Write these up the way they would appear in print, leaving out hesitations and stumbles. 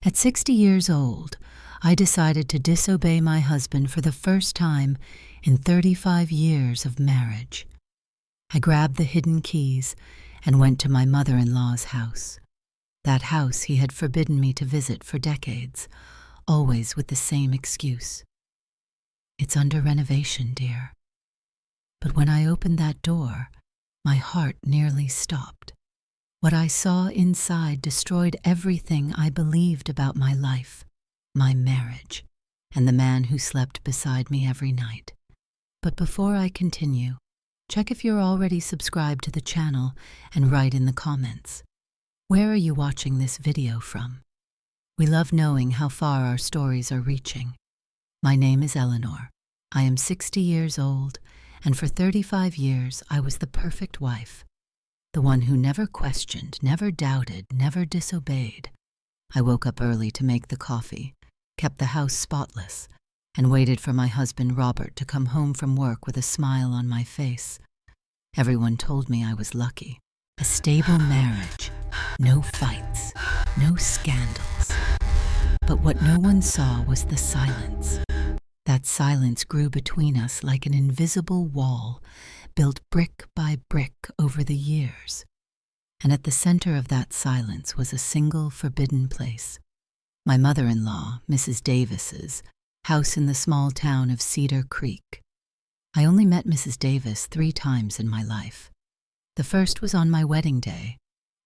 At 60 years old, I decided to disobey my husband for the first time in 35 years of marriage. I grabbed the hidden keys and went to my mother-in-law's house. That house he had forbidden me to visit for decades, always with the same excuse. "It's under renovation, dear." But when I opened that door, my heart nearly stopped. What I saw inside destroyed everything I believed about my life, my marriage, and the man who slept beside me every night. But before I continue, check if you're already subscribed to the channel and write in the comments. Where are you watching this video from? We love knowing how far our stories are reaching. My name is Eleanor. I am 60 years old, and for 35 years I was the perfect wife. The one who never questioned, never doubted, never disobeyed. I woke up early to make the coffee, kept the house spotless, and waited for my husband Robert to come home from work with a smile on my face. Everyone told me I was lucky. A stable marriage, no fights, no scandals. But what no one saw was the silence. That silence grew between us like an invisible wall, built brick by brick over the years. And at the center of that silence was a single forbidden place. My mother-in-law, Mrs. Davis's, house in the small town of Cedar Creek. I only met Mrs. Davis 3 times in my life. The first was on my wedding day,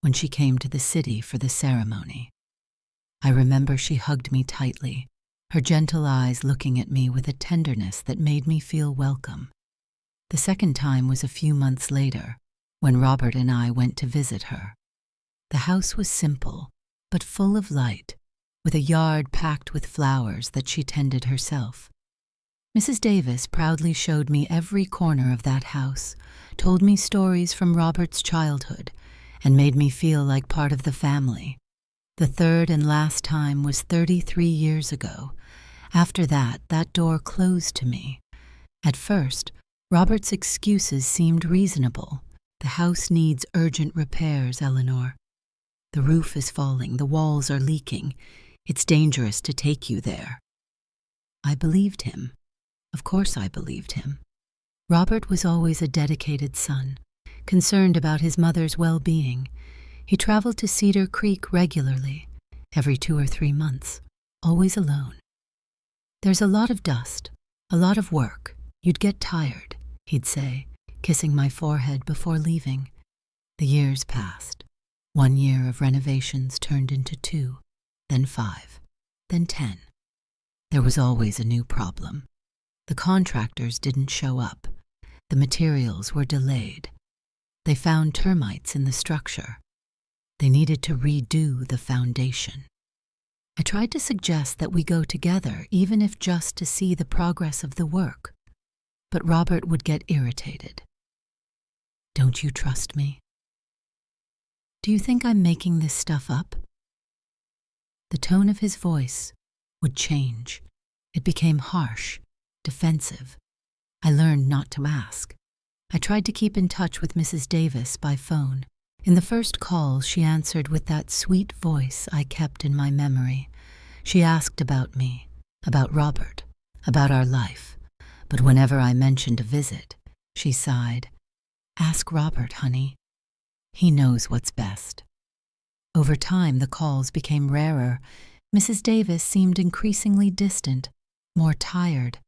when she came to the city for the ceremony. I remember she hugged me tightly, her gentle eyes looking at me with a tenderness that made me feel welcome. The second time was a few months later, when Robert and I went to visit her. The house was simple, but full of light, with a yard packed with flowers that she tended herself. Mrs. Davis proudly showed me every corner of that house, told me stories from Robert's childhood, and made me feel like part of the family. The third and last time was 33 years ago. After that door closed to me. At first, Robert's excuses seemed reasonable. "The house needs urgent repairs, Eleanor. The roof is falling, the walls are leaking. It's dangerous to take you there." I believed him. Of course I believed him. Robert was always a dedicated son, concerned about his mother's well-being. He traveled to Cedar Creek regularly, every 2 or 3 months, always alone. "There's a lot of dust, a lot of work. You'd get tired," he'd say, kissing my forehead before leaving. The years passed. 1 year of renovations turned into 2, then 5, then 10. There was always a new problem. The contractors didn't show up. The materials were delayed. They found termites in the structure. They needed to redo the foundation. I tried to suggest that we go together, even if just to see the progress of the work. But Robert would get irritated. "Don't you trust me? Do you think I'm making this stuff up?" The tone of his voice would change. It became harsh, defensive. I learned not to ask. I tried to keep in touch with Mrs. Davis by phone. In the first call, she answered with that sweet voice I kept in my memory. She asked about me, about Robert, about our life. But whenever I mentioned a visit, she sighed. "Ask Robert, honey. He knows what's best." Over time, the calls became rarer. Mrs. Davis seemed increasingly distant, more tired.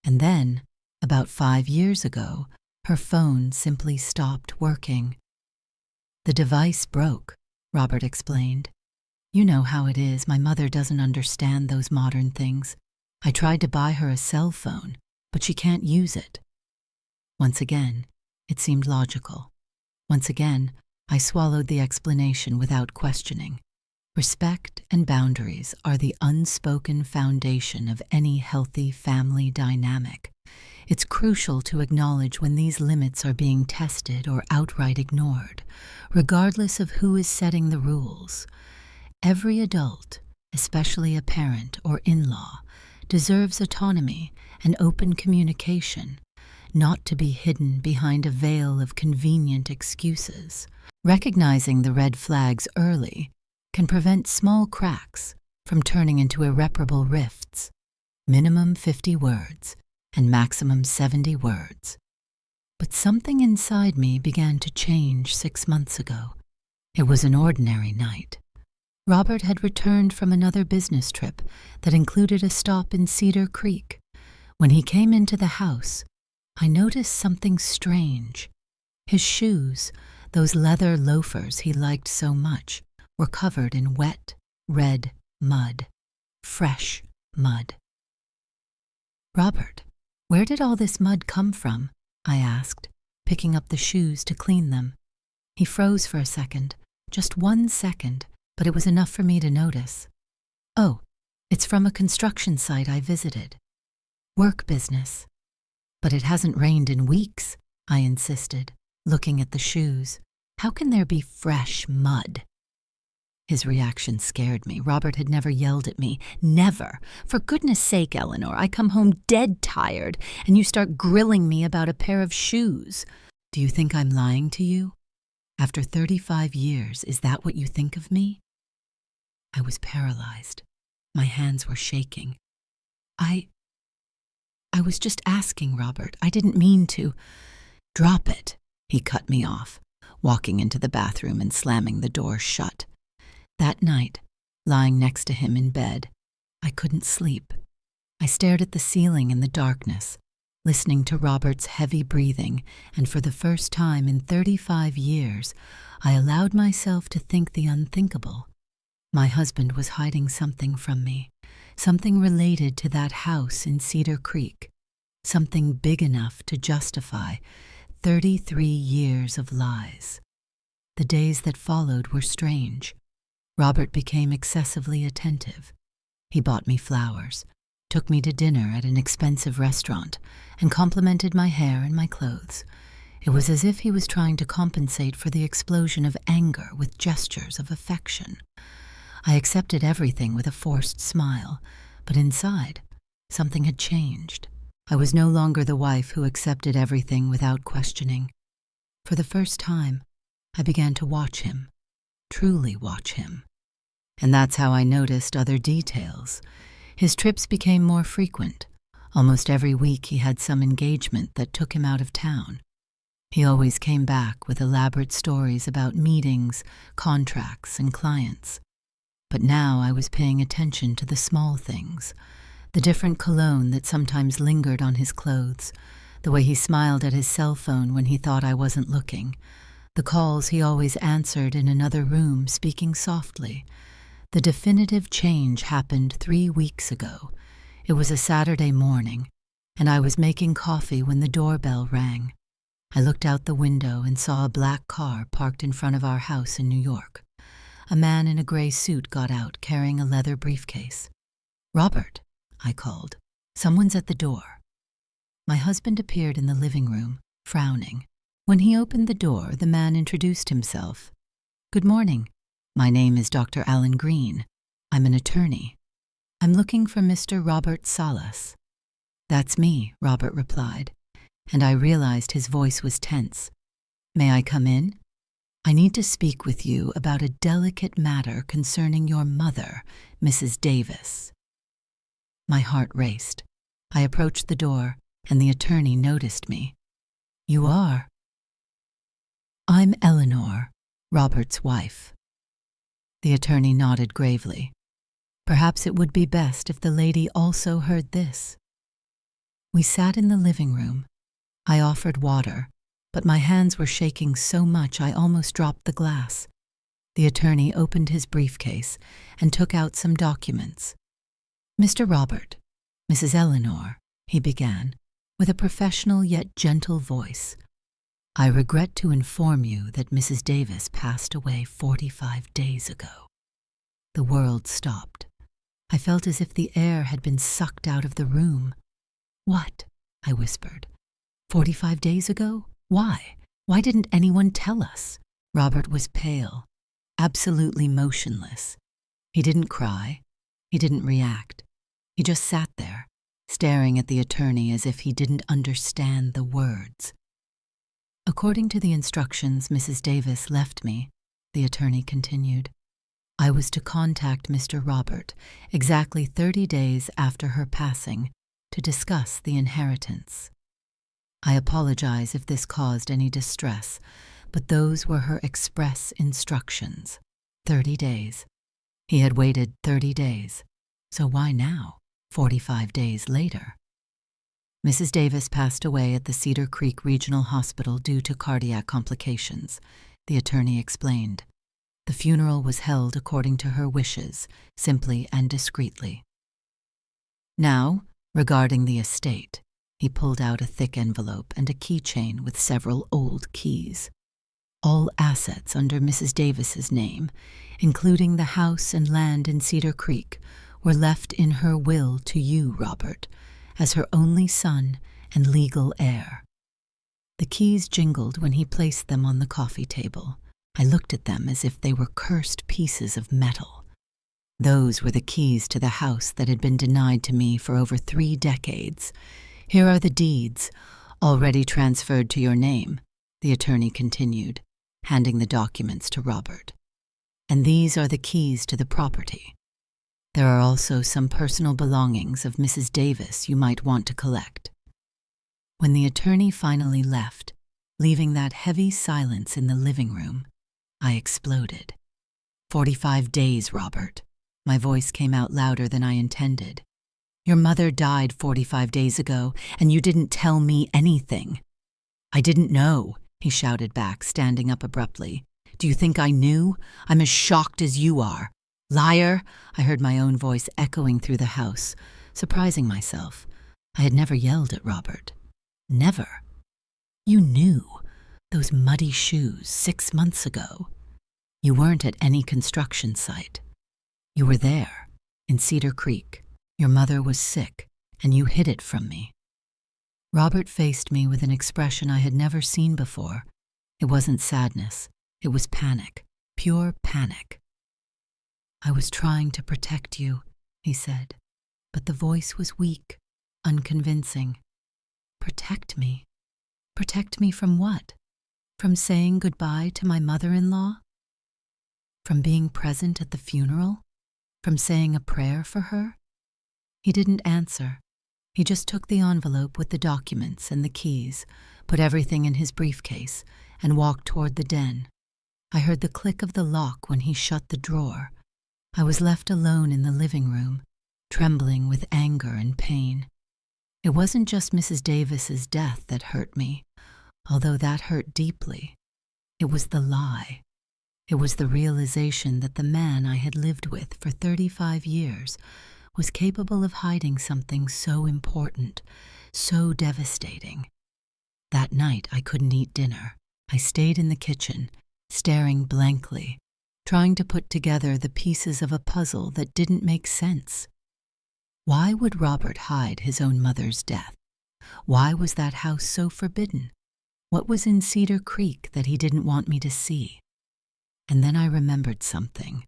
And then, about 5 years ago, her phone simply stopped working. "The device broke," Robert explained. "You know how it is, my mother doesn't understand those modern things. I tried to buy her a cell phone, but she can't use it." Once again, it seemed logical. Once again, I swallowed the explanation without questioning. Respect and boundaries are the unspoken foundation of any healthy family dynamic. It's crucial to acknowledge when these limits are being tested or outright ignored, regardless of who is setting the rules. Every adult, especially a parent or in-law, deserves autonomy and open communication, not to be hidden behind a veil of convenient excuses. Recognizing the red flags early can prevent small cracks from turning into irreparable rifts. Minimum 50 words and maximum 70 words. But something inside me began to change 6 months ago. It was an ordinary night. Robert had returned from another business trip that included a stop in Cedar Creek. When he came into the house, I noticed something strange. His shoes, those leather loafers he liked so much, were covered in wet, red mud. Fresh mud. "Robert, where did all this mud come from?" I asked, picking up the shoes to clean them. He froze for a second, just 1 second, but it was enough for me to notice. "Oh, it's from a construction site I visited. Work business." "But it hasn't rained in weeks," I insisted, looking at the shoes. "How can there be fresh mud?" His reaction scared me. Robert had never yelled at me. Never. "For goodness sake, Eleanor, I come home dead tired, and you start grilling me about a pair of shoes. Do you think I'm lying to you? After 35 years, is that what you think of me?" I was paralyzed. My hands were shaking. I was just asking, Robert. I didn't mean to." "Drop it," he cut me off, walking into the bathroom and slamming the door shut. That night, lying next to him in bed, I couldn't sleep. I stared at the ceiling in the darkness, listening to Robert's heavy breathing, and for the first time in 35 years, I allowed myself to think the unthinkable. My husband was hiding something from me, something related to that house in Cedar Creek, something big enough to justify 33 years of lies. The days that followed were strange. Robert became excessively attentive. He bought me flowers, took me to dinner at an expensive restaurant, and complimented my hair and my clothes. It was as if he was trying to compensate for the explosion of anger with gestures of affection. I accepted everything with a forced smile, but inside, something had changed. I was no longer the wife who accepted everything without questioning. For the first time, I began to watch him, truly watch him. And that's how I noticed other details. His trips became more frequent. Almost every week he had some engagement that took him out of town. He always came back with elaborate stories about meetings, contracts, and clients. But now I was paying attention to the small things, the different cologne that sometimes lingered on his clothes, the way he smiled at his cell phone when he thought I wasn't looking, the calls he always answered in another room, speaking softly. The definitive change happened 3 weeks ago. It was a Saturday morning, and I was making coffee when the doorbell rang. I looked out the window and saw a black car parked in front of our house in New York. A man in a gray suit got out, carrying a leather briefcase. "Robert," I called. "Someone's at the door." My husband appeared in the living room, frowning. When he opened the door, the man introduced himself. "Good morning. My name is Dr. Alan Green. I'm an attorney. I'm looking for Mr. Robert Salas." "That's me," Robert replied, and I realized his voice was tense. "May I come in? I need to speak with you about a delicate matter concerning your mother, Mrs. Davis." My heart raced. I approached the door, and the attorney noticed me. "You are?" "I'm Eleanor, Robert's wife." The attorney nodded gravely. Perhaps it would be best if the lady also heard this. We sat in the living room. I offered water, but my hands were shaking so much I almost dropped the glass. The attorney opened his briefcase and took out some documents. "Mr. Robert, Mrs. Eleanor," he began, with a professional yet gentle voice, "I regret to inform you that Mrs. Davis passed away 45 days ago." The world stopped. I felt as if the air had been sucked out of the room. "What?" I whispered. 45 days ago? Why? Why didn't anyone tell us?" Robert was pale, absolutely motionless. He didn't cry. He didn't react. He just sat there, staring at the attorney as if he didn't understand the words. "According to the instructions Mrs. Davis left me," the attorney continued, I was to contact Mr. Robert exactly 30 days after her passing to discuss the inheritance. I apologize if this caused any distress, but those were her express instructions. 30 days. He had waited 30 days. So why now, 45 days later? Mrs. Davis passed away at the Cedar Creek Regional Hospital due to cardiac complications, the attorney explained. The funeral was held according to her wishes, simply and discreetly. Now, regarding the estate, he pulled out a thick envelope and a keychain with several old keys. All assets under Mrs. Davis's name, including the house and land in Cedar Creek, were left in her will to you, Robert, as her only son and legal heir. The keys jingled when he placed them on the coffee table. I looked at them as if they were cursed pieces of metal. Those were the keys to the house that had been denied to me for over 3 decades. Here are the deeds, already transferred to your name, the attorney continued, handing the documents to Robert. And these are the keys to the property. There are also some personal belongings of Mrs. Davis you might want to collect. When the attorney finally left, leaving that heavy silence in the living room, I exploded. 45 days, Robert. My voice came out louder than I intended. Your mother died 45 days ago, and you didn't tell me anything. I didn't know, he shouted back, standing up abruptly. Do you think I knew? I'm as shocked as you are. Liar! I heard my own voice echoing through the house, surprising myself. I had never yelled at Robert. Never. You knew. Those muddy shoes 6 months ago. You weren't at any construction site. You were there, in Cedar Creek. Your mother was sick, and you hid it from me. Robert faced me with an expression I had never seen before. It wasn't sadness. It was panic. Pure panic. I was trying to protect you, he said, but the voice was weak, unconvincing. Protect me? Protect me from what? From saying goodbye to my mother-in-law? From being present at the funeral? From saying a prayer for her? He didn't answer. He just took the envelope with the documents and the keys, put everything in his briefcase, and walked toward the den. I heard the click of the lock when he shut the drawer. I was left alone in the living room, trembling with anger and pain. It wasn't just Mrs. Davis's death that hurt me, although that hurt deeply. It was the lie. It was the realization that the man I had lived with for 35 years was capable of hiding something so important, so devastating. That night I couldn't eat dinner. I stayed in the kitchen, staring blankly, trying to put together the pieces of a puzzle that didn't make sense. Why would Robert hide his own mother's death? Why was that house so forbidden? What was in Cedar Creek that he didn't want me to see? And then I remembered something.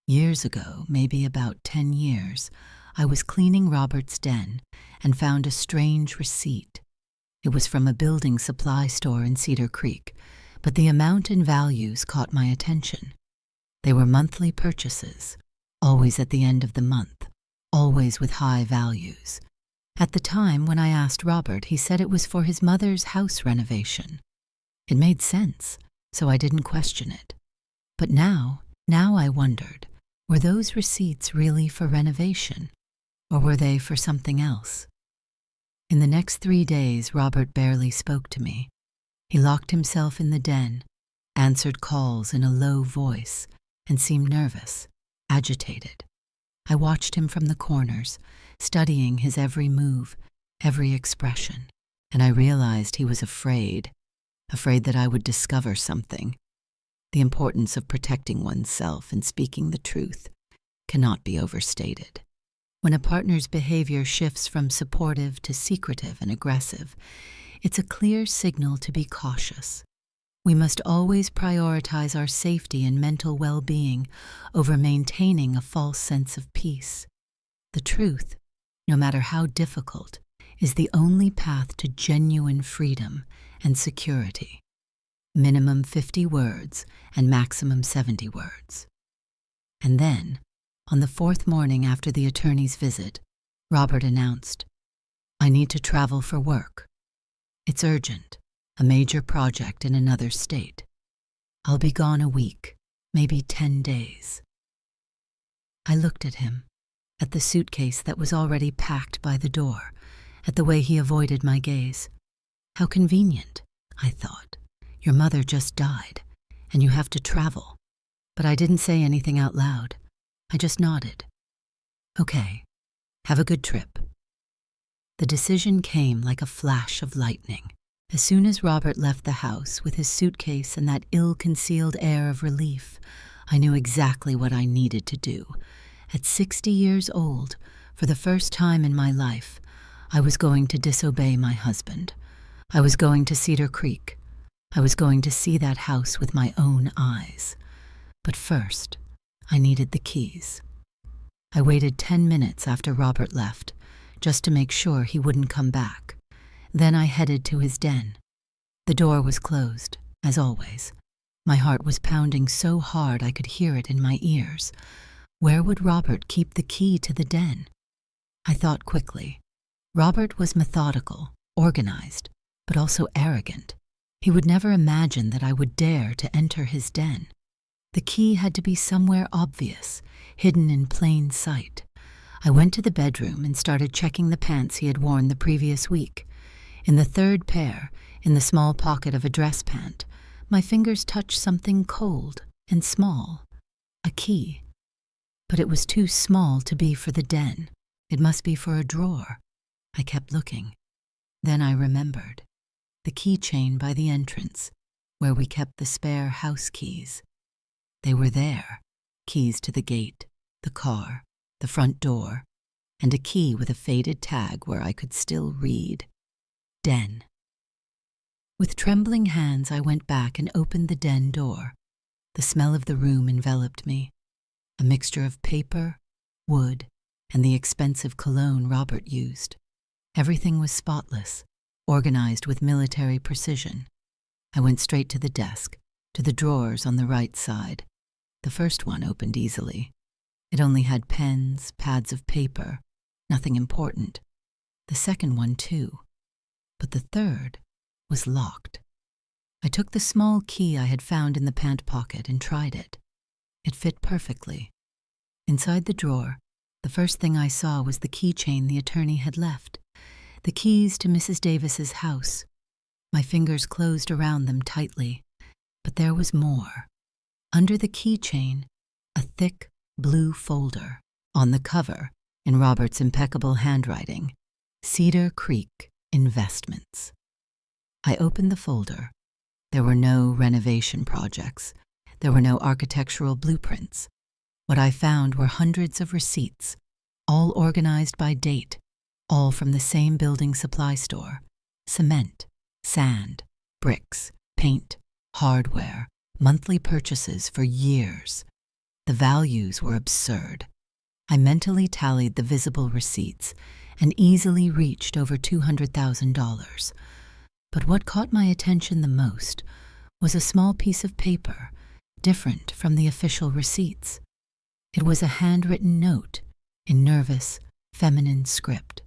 Years ago, maybe about 10 years, I was cleaning Robert's den and found a strange receipt. It was from a building supply store in Cedar Creek, but the amount and values caught my attention. They were monthly purchases, always at the end of the month, always with high values. At the time when I asked Robert, he said it was for his mother's house renovation. It made sense, so I didn't question it. But now I wondered, were those receipts really for renovation, or were they for something else? In the next 3 days, Robert barely spoke to me. He locked himself in the den, answered calls in a low voice, and seemed nervous, agitated. I watched him from the corners, studying his every move, every expression, and I realized he was afraid that I would discover something. The importance of protecting oneself and speaking the truth cannot be overstated. When a partner's behavior shifts from supportive to secretive and aggressive, it's a clear signal to be cautious. We must always prioritize our safety and mental well-being over maintaining a false sense of peace. The truth, no matter how difficult, is the only path to genuine freedom and security. Minimum 50 words and maximum 70 words. And then, on the fourth morning after the attorney's visit, Robert announced, "I need to travel for work. It's urgent, a major project in another state. I'll be gone a week, maybe 10 days. I looked at him, at the suitcase that was already packed by the door, at the way he avoided my gaze. How convenient, I thought. Your mother just died, and you have to travel. But I didn't say anything out loud. I just nodded. Okay, have a good trip. The decision came like a flash of lightning. As soon as Robert left the house with his suitcase and that ill-concealed air of relief, I knew exactly what I needed to do. At 60 years old, for the first time in my life, I was going to disobey my husband. I was going to Cedar Creek. I was going to see that house with my own eyes. But first, I needed the keys. I waited 10 minutes after Robert left, just to make sure he wouldn't come back. Then I headed to his den. The door was closed, as always. My heart was pounding so hard I could hear it in my ears. Where would Robert keep the key to the den? I thought quickly. Robert was methodical, organized, but also arrogant. He would never imagine that I would dare to enter his den. The key had to be somewhere obvious, hidden in plain sight. I went to the bedroom and started checking the pants he had worn the previous week. In the third pair, in the small pocket of a dress pant, my fingers touched something cold and small, a key. But it was too small to be for the den. It must be for a drawer. I kept looking. Then I remembered. The keychain by the entrance, where we kept the spare house keys. They were there, keys to the gate, the car, the front door, and a key with a faded tag where I could still read, Den. With trembling hands, I went back and opened the den door. The smell of the room enveloped me, a mixture of paper, wood, and the expensive cologne Robert used. Everything was spotless, organized with military precision. I went straight to the desk, to the drawers on the right side. The first one opened easily. It only had pens, pads of paper, nothing important. The second one too. But the third was locked. I took the small key I had found in the pant pocket and tried it. It fit perfectly. Inside the drawer, the first thing I saw was the keychain the attorney had left, the keys to Mrs. Davis's house. My fingers closed around them tightly, but there was more. Under the keychain, a thick blue folder. On the cover, in Robert's impeccable handwriting, Cedar Creek Investments. I opened the folder. There were no renovation projects. There were no architectural blueprints. What I found were hundreds of receipts, all organized by date, all from the same building supply store. Cement, sand, bricks, paint, hardware, monthly purchases for years. The values were absurd. I mentally tallied the visible receipts and easily reached over $200,000. But what caught my attention the most was a small piece of paper, different from the official receipts. It was a handwritten note in nervous, feminine script.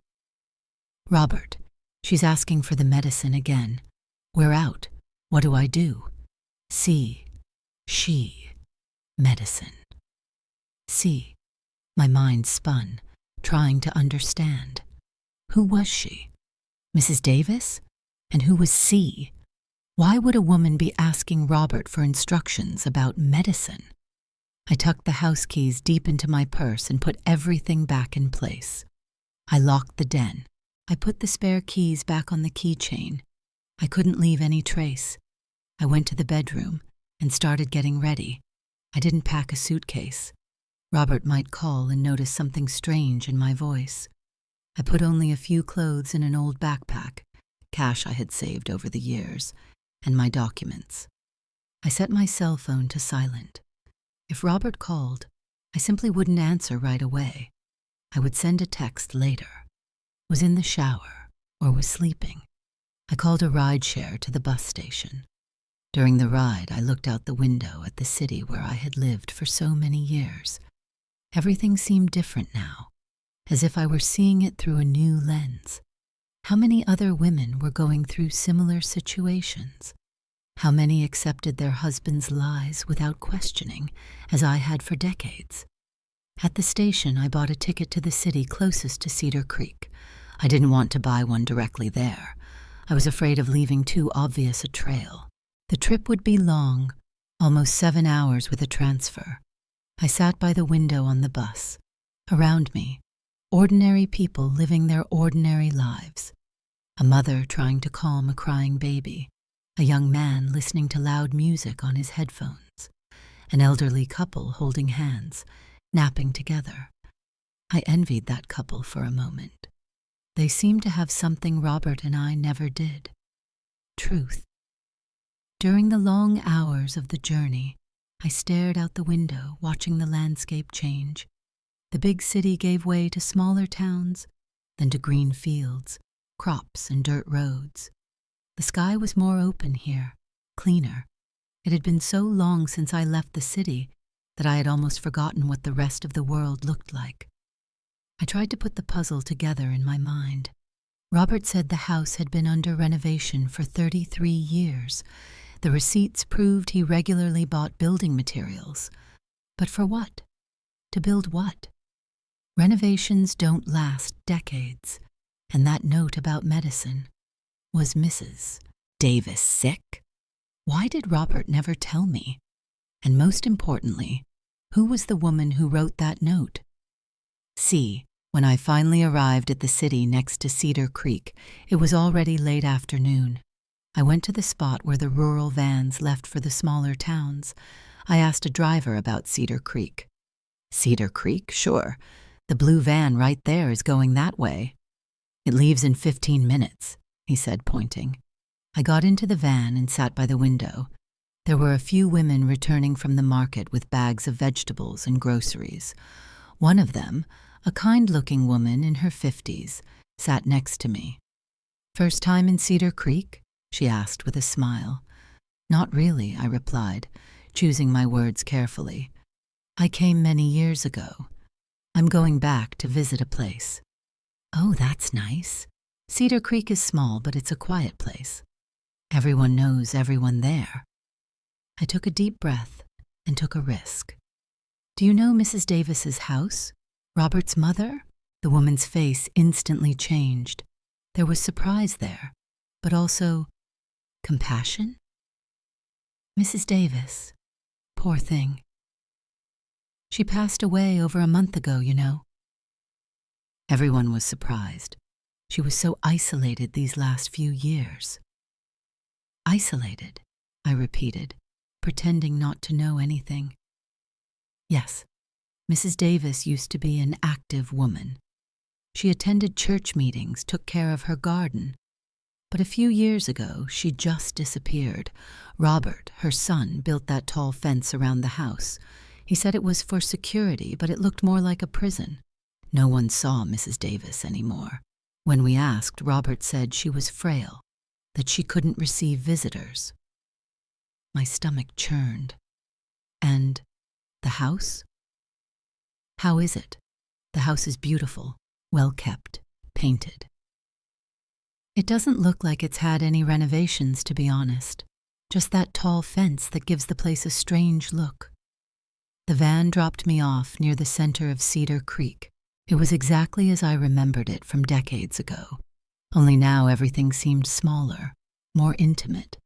Robert, she's asking for the medicine again. We're out. What do I do? See, she, medicine. See, my mind spun, trying to understand. Who was she? Mrs. Davis? And who was C? Why would a woman be asking Robert for instructions about medicine? I tucked the house keys deep into my purse and put everything back in place. I locked the den. I put the spare keys back on the keychain. I couldn't leave any trace. I went to the bedroom and started getting ready. I didn't pack a suitcase. Robert might call and notice something strange in my voice. I put only a few clothes in an old backpack, cash I had saved over the years, and my documents. I set my cell phone to silent. If Robert called, I simply wouldn't answer right away. I would send a text later. Was in the shower or was sleeping. I called a rideshare to the bus station. During the ride, I looked out the window at the city where I had lived for so many years. Everything seemed different now, as if I were seeing it through a new lens. How many other women were going through similar situations? How many accepted their husbands' lies without questioning, as I had for decades? At the station, I bought a ticket to the city closest to Cedar Creek. I didn't want to buy one directly there. I was afraid of leaving too obvious a trail. The trip would be long, almost 7 hours with a transfer. I sat by the window on the bus. Around me, ordinary people living their ordinary lives. A mother trying to calm a crying baby. A young man listening to loud music on his headphones. An elderly couple holding hands, napping together. I envied that couple for a moment. They seemed to have something Robert and I never did. Truth. During the long hours of the journey, I stared out the window, watching the landscape change. The big city gave way to smaller towns, then to green fields, crops and dirt roads. The sky was more open here, cleaner. It had been so long since I left the city that I had almost forgotten what the rest of the world looked like. I tried to put the puzzle together in my mind. Robert said the house had been under renovation for 33 years. The receipts proved he regularly bought building materials. But for what? To build what? Renovations don't last decades. And that note about medicine. Was Mrs. Davis sick? Why did Robert never tell me? And most importantly, who was the woman who wrote that note? See, when I finally arrived at the city next to Cedar Creek, it was already late afternoon. I went to the spot where the rural vans left for the smaller towns. I asked a driver about Cedar Creek. Cedar Creek? Sure. The blue van right there is going that way. It leaves in 15 minutes, he said, pointing. I got into the van and sat by the window. There were a few women returning from the market with bags of vegetables and groceries. One of them, a kind-looking woman in her 50s, sat next to me. "First time in Cedar Creek?" she asked with a smile. "Not really," I replied, choosing my words carefully. "I came many years ago. I'm going back to visit a place." "Oh, that's nice. Cedar Creek is small, but it's a quiet place. Everyone knows everyone there." I took a deep breath and took a risk. "Do you know Mrs. Davis's house? Robert's mother?" The woman's face instantly changed. There was surprise there, but also compassion. "Mrs. Davis. Poor thing. She passed away over a month ago, you know." Everyone was surprised. She was so isolated these last few years. "Isolated," I repeated, pretending not to know anything. "Yes, Mrs. Davis used to be an active woman. She attended church meetings, took care of her garden. But a few years ago, she just disappeared. Robert, her son, built that tall fence around the house. He said it was for security, but it looked more like a prison. No one saw Mrs. Davis anymore. When we asked, Robert said she was frail, that she couldn't receive visitors." My stomach churned. "And the house?" "How is it? The house is beautiful, well kept, painted." "It doesn't look like it's had any renovations, to be honest. Just that tall fence that gives the place a strange look." The van dropped me off near the center of Cedar Creek. It was exactly as I remembered it from decades ago, only now everything seemed smaller, more intimate.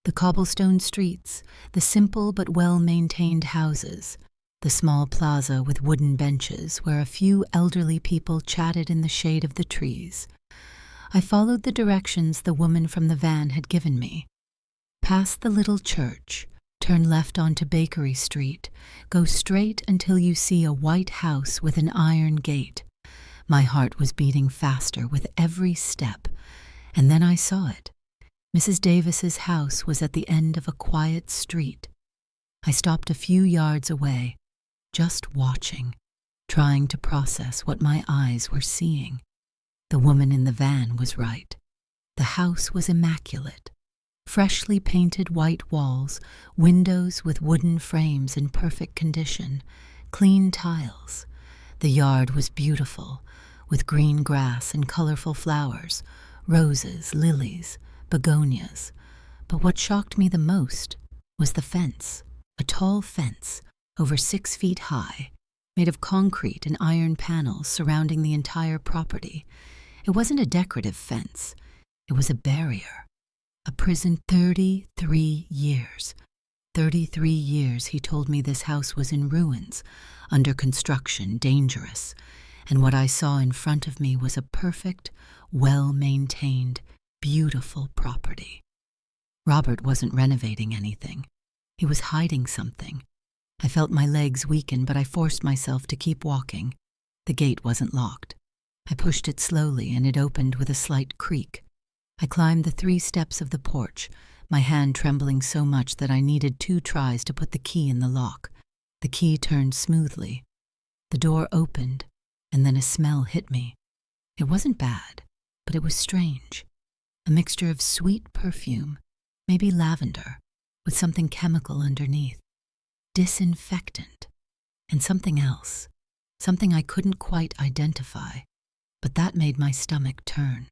The cobblestone streets, the simple but well-maintained houses, the small plaza with wooden benches where a few elderly people chatted in the shade of the trees. I followed the directions the woman from the van had given me. Past the little church, turn left onto Bakery Street, go straight until you see a white house with an iron gate. My heart was beating faster with every step, and then I saw it. Mrs. Davis's house was at the end of a quiet street. I stopped a few yards away, just watching, trying to process what my eyes were seeing. The woman in the van was right. The house was immaculate. Freshly painted white walls, windows with wooden frames in perfect condition, clean tiles. The yard was beautiful, with green grass and colorful flowers, roses, lilies, begonias. But what shocked me the most was the fence, a tall fence, over 6 feet high, made of concrete and iron panels surrounding the entire property. It wasn't a decorative fence. It was a barrier, a prison. 33 years. 33 years he told me this house was in ruins, under construction, dangerous, and what I saw in front of me was a perfect, well-maintained, beautiful property. Robert wasn't renovating anything. He was hiding something. I felt my legs weaken, but I forced myself to keep walking. The gate wasn't locked. I pushed it slowly, and it opened with a slight creak. I climbed the 3 steps of the porch, my hand trembling so much that I needed 2 tries to put the key in the lock. The key turned smoothly. The door opened, and then a smell hit me. It wasn't bad, but it was strange. A mixture of sweet perfume, maybe lavender, with something chemical underneath. Disinfectant, and something else, something I couldn't quite identify, but that made my stomach turn.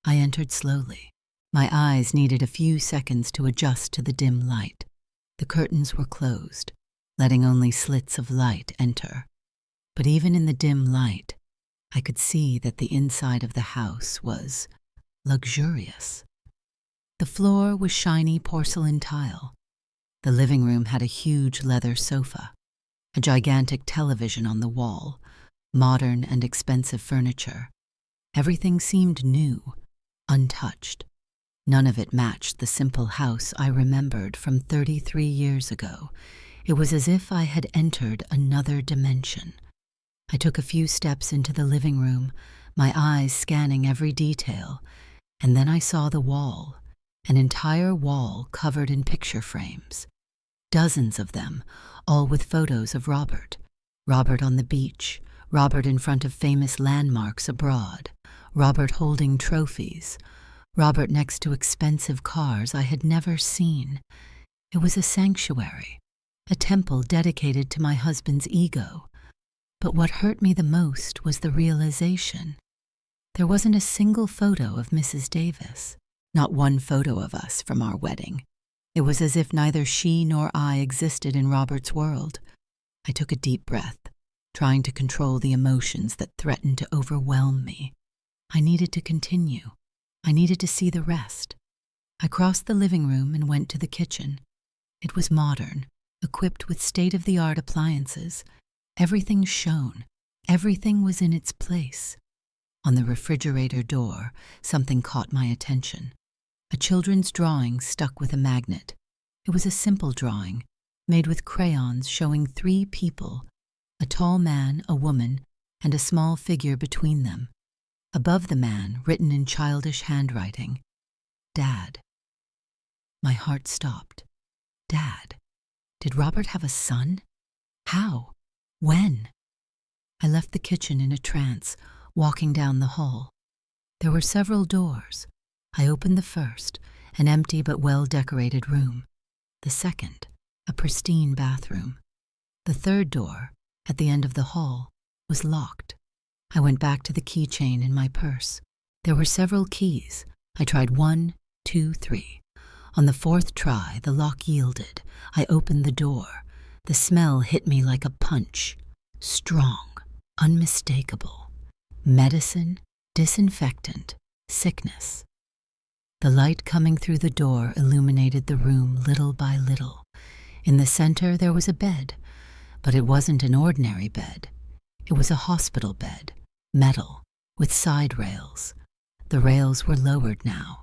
I entered slowly. My eyes needed a few seconds to adjust to the dim light. The curtains were closed, letting only slits of light enter. But even in the dim light, I could see that the inside of the house was luxurious. The floor was shiny porcelain tile. The living room had a huge leather sofa, a gigantic television on the wall, modern and expensive furniture. Everything seemed new, untouched. None of it matched the simple house I remembered from 33 years ago. It was as if I had entered another dimension. I took a few steps into the living room, my eyes scanning every detail, and then I saw the wall, an entire wall covered in picture frames. Dozens of them, all with photos of Robert. Robert on the beach, Robert in front of famous landmarks abroad, Robert holding trophies, Robert next to expensive cars I had never seen. It was a sanctuary, a temple dedicated to my husband's ego. But what hurt me the most was the realization. There wasn't a single photo of Mrs. Davis, not one photo of us from our wedding. It was as if neither she nor I existed in Robert's world. I took a deep breath, trying to control the emotions that threatened to overwhelm me. I needed to continue. I needed to see the rest. I crossed the living room and went to the kitchen. It was modern, equipped with state-of-the-art appliances. Everything shone. Everything was in its place. On the refrigerator door, something caught my attention. A children's drawing stuck with a magnet. It was a simple drawing, made with crayons showing 3 people, a tall man, a woman, and a small figure between them. Above the man, written in childish handwriting, Dad. My heart stopped. Dad? Did Robert have a son? How? When? I left the kitchen in a trance, walking down the hall. There were several doors. I opened the first, an empty but well-decorated room. The second, a pristine bathroom. The third door, at the end of the hall, was locked. I went back to the keychain in my purse. There were several keys. I tried 1, 2, 3. On the 4th try, the lock yielded. I opened the door. The smell hit me like a punch. Strong, unmistakable. Medicine, disinfectant, sickness. The light coming through the door illuminated the room little by little. In the center there was a bed, but it wasn't an ordinary bed. It was a hospital bed, metal, with side rails. The rails were lowered now.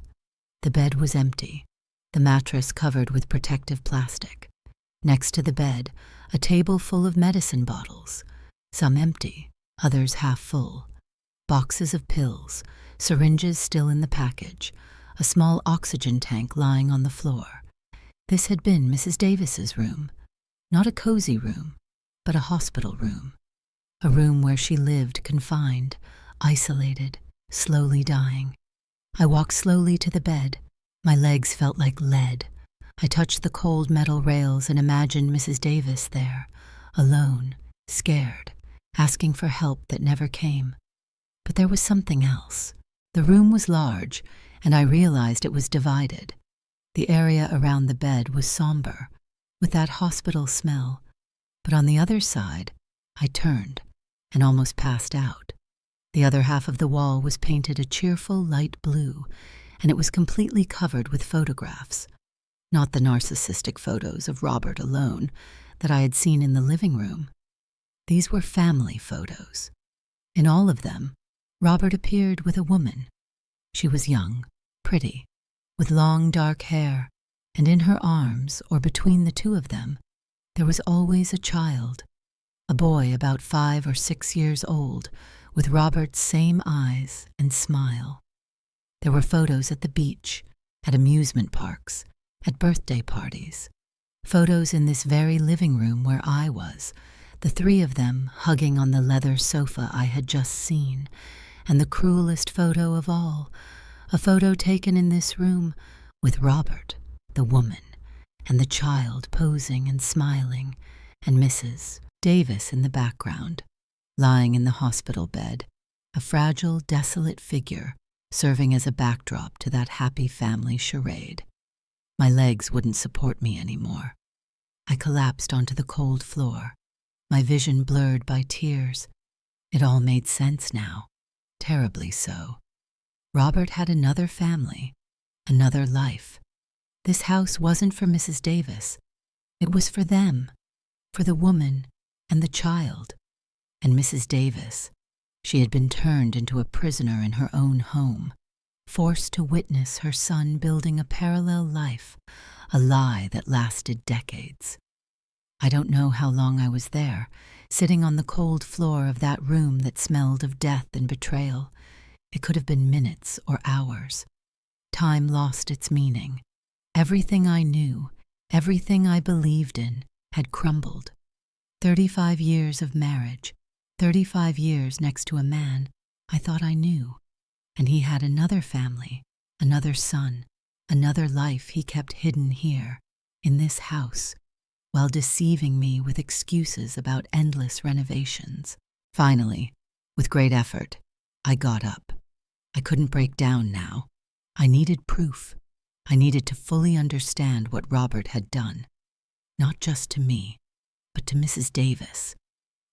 The bed was empty, the mattress covered with protective plastic. Next to the bed, a table full of medicine bottles, some empty, others half full. Boxes of pills, syringes still in the package, a small oxygen tank lying on the floor. This had been Mrs. Davis's room. Not a cozy room, but a hospital room. A room where she lived confined, isolated, slowly dying. I walked slowly to the bed. My legs felt like lead. I touched the cold metal rails and imagined Mrs. Davis there, alone, scared, asking for help that never came. But there was something else. The room was large, and I realized it was divided. The area around the bed was somber, with that hospital smell, but on the other side, I turned and almost passed out. The other half of the wall was painted a cheerful light blue, and it was completely covered with photographs. Not the narcissistic photos of Robert alone that I had seen in the living room. These were family photos. In all of them, Robert appeared with a woman. She was young, pretty, with long dark hair, and in her arms, or between the two of them, there was always a child, a boy about 5 or 6 years old, with Robert's same eyes and smile. There were photos at the beach, at amusement parks, at birthday parties, photos in this very living room where I was, the 3 of them hugging on the leather sofa I had just seen, and the cruelest photo of all, a photo taken in this room with Robert, the woman, and the child posing and smiling, and Mrs. Davis in the background, lying in the hospital bed, a fragile, desolate figure serving as a backdrop to that happy family charade. My legs wouldn't support me anymore. I collapsed onto the cold floor, my vision blurred by tears. It all made sense now, terribly so. Robert had another family, another life. This house wasn't for Mrs. Davis. It was for them, for the woman and the child. And Mrs. Davis, she had been turned into a prisoner in her own home, forced to witness her son building a parallel life, a lie that lasted decades. I don't know how long I was there, sitting on the cold floor of that room that smelled of death and betrayal. It could have been minutes or hours. Time lost its meaning. Everything I knew, everything I believed in, had crumbled. 35 years of marriage, 35 years next to a man I thought I knew, and he had another family, another son, another life he kept hidden here, in this house, while deceiving me with excuses about endless renovations. Finally, with great effort, I got up. I couldn't break down now. I needed proof. I needed to fully understand what Robert had done, not just to me, but to Mrs. Davis.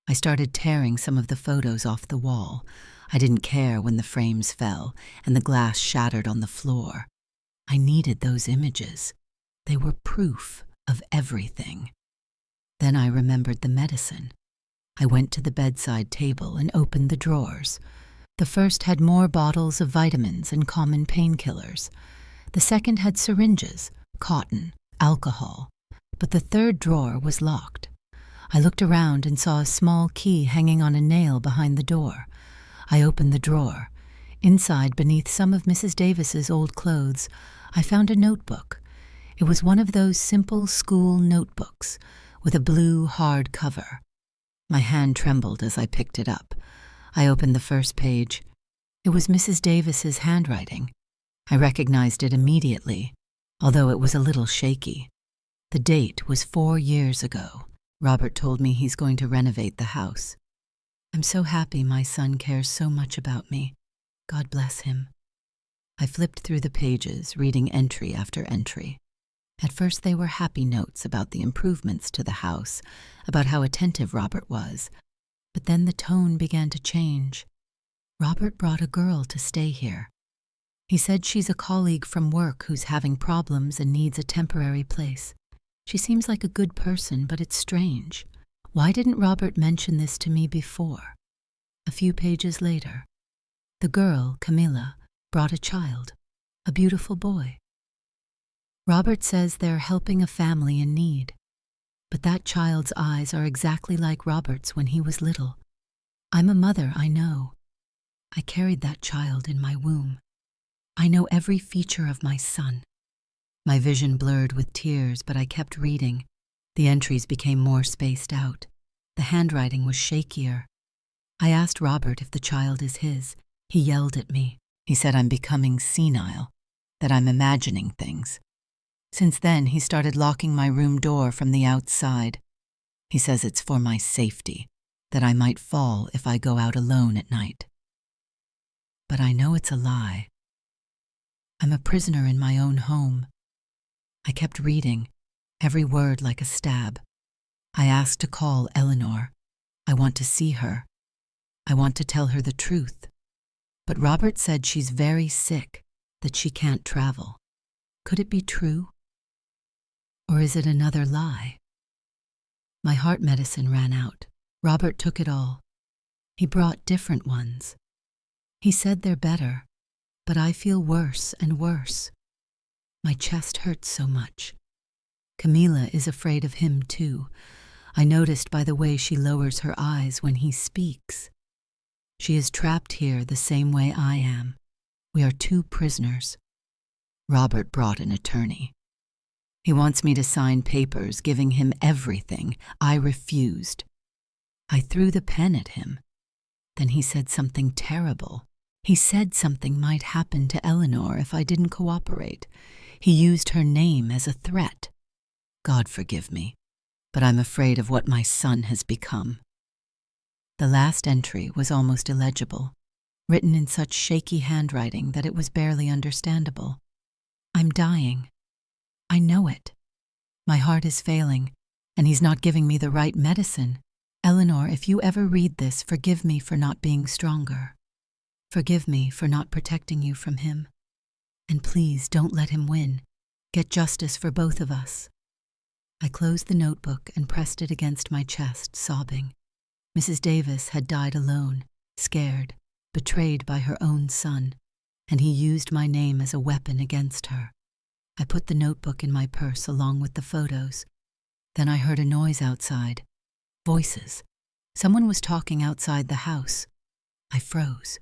I started tearing some of the photos off the wall. I didn't care when the frames fell and the glass shattered on the floor. I needed those images. They were proof of everything. Then I remembered the medicine. I went to the bedside table and opened the drawers. The first had more bottles of vitamins and common painkillers. The second had syringes, cotton, alcohol. But the third drawer was locked. I looked around and saw a small key hanging on a nail behind the door. I opened the drawer. Inside, beneath some of Mrs. Davis's old clothes, I found a notebook. It was one of those simple school notebooks with a blue, hard cover. My hand trembled as I picked it up. I opened the first page. It was Mrs. Davis's handwriting. I recognized it immediately, although it was a little shaky. The date was 4 years ago. Robert told me he's going to renovate the house. I'm so happy my son cares so much about me. God bless him. I flipped through the pages, reading entry after entry. At first they were happy notes about the improvements to the house, about how attentive Robert was. But then the tone began to change. Robert brought a girl to stay here. He said she's a colleague from work who's having problems and needs a temporary place. She seems like a good person, but it's strange. Why didn't Robert mention this to me before? A few pages later, the girl, Camilla, brought a child, a beautiful boy. Robert says they're helping a family in need, but that child's eyes are exactly like Robert's when he was little. I'm a mother, I know. I carried that child in my womb. I know every feature of my son. My vision blurred with tears, but I kept reading. The entries became more spaced out. The handwriting was shakier. I asked Robert if the child is his. He yelled at me. He said I'm becoming senile, that I'm imagining things. Since then, he started locking my room door from the outside. He says it's for my safety, that I might fall if I go out alone at night. But I know it's a lie. I'm a prisoner in my own home. I kept reading, every word like a stab. I asked to call Eleanor. I want to see her. I want to tell her the truth. But Robert said she's very sick, that she can't travel. Could it be true? Or is it another lie? My heart medicine ran out. Robert took it all. He brought different ones. He said they're better, but I feel worse and worse. My chest hurts so much. Camila is afraid of him too. I noticed by the way she lowers her eyes when he speaks. She is trapped here the same way I am. We are two prisoners. Robert brought an attorney. He wants me to sign papers giving him everything. I refused. I threw the pen at him. Then he said something terrible. He said something might happen to Eleanor if I didn't cooperate. He used her name as a threat. God forgive me, but I'm afraid of what my son has become. The last entry was almost illegible, written in such shaky handwriting that it was barely understandable. I'm dying. I know it. My heart is failing, and he's not giving me the right medicine. Eleanor, if you ever read this, forgive me for not being stronger. Forgive me for not protecting you from him. And please don't let him win. Get justice for both of us. I closed the notebook and pressed it against my chest, sobbing. Mrs. Davis had died alone, scared, betrayed by her own son, and he used my name as a weapon against her. I put the notebook in my purse along with the photos. Then I heard a noise outside. Voices. Someone was talking outside the house. I froze.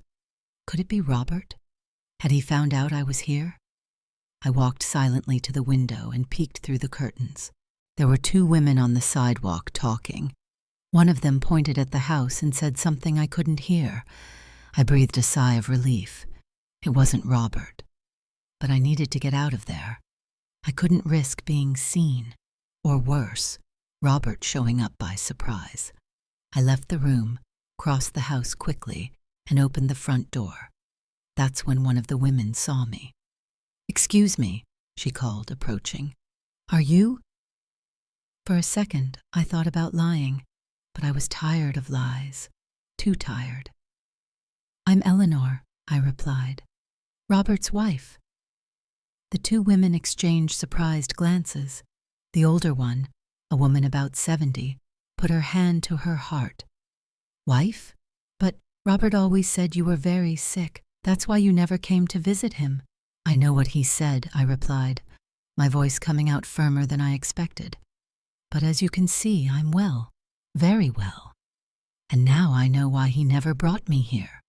Could it be Robert? Had he found out I was here? I walked silently to the window and peeked through the curtains. There were two women on the sidewalk talking. One of them pointed at the house and said something I couldn't hear. I breathed a sigh of relief. It wasn't Robert. But I needed to get out of there. I couldn't risk being seen, or worse, Robert showing up by surprise. I left the room, crossed the house quickly, and opened the front door. That's when one of the women saw me. "Excuse me," she called, approaching. "Are you?" For a second, I thought about lying, but I was tired of lies, too tired. "I'm Eleanor," I replied, "Robert's wife." The two women exchanged surprised glances. The older one, a woman about 70, put her hand to her heart. "Wife? But Robert always said you were very sick. That's why you never came to visit him." "I know what he said," I replied, my voice coming out firmer than I expected. "But as you can see, I'm well, very well. And now I know why he never brought me here."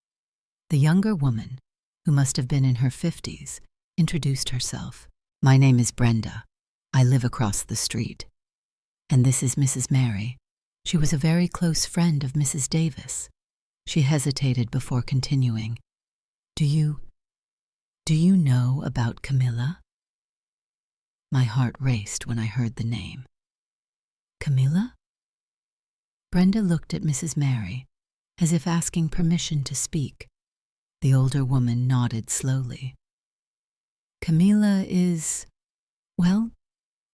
The younger woman, who must have been in her 50s, introduced herself. "My name is Brenda. I live across the street. And this is Mrs. Mary. She was a very close friend of Mrs. Davis." She hesitated before continuing. Do you know about Camilla?" My heart raced when I heard the name. "Camilla?" Brenda looked at Mrs. Mary, as if asking permission to speak. The older woman nodded slowly. "Camilla is, well,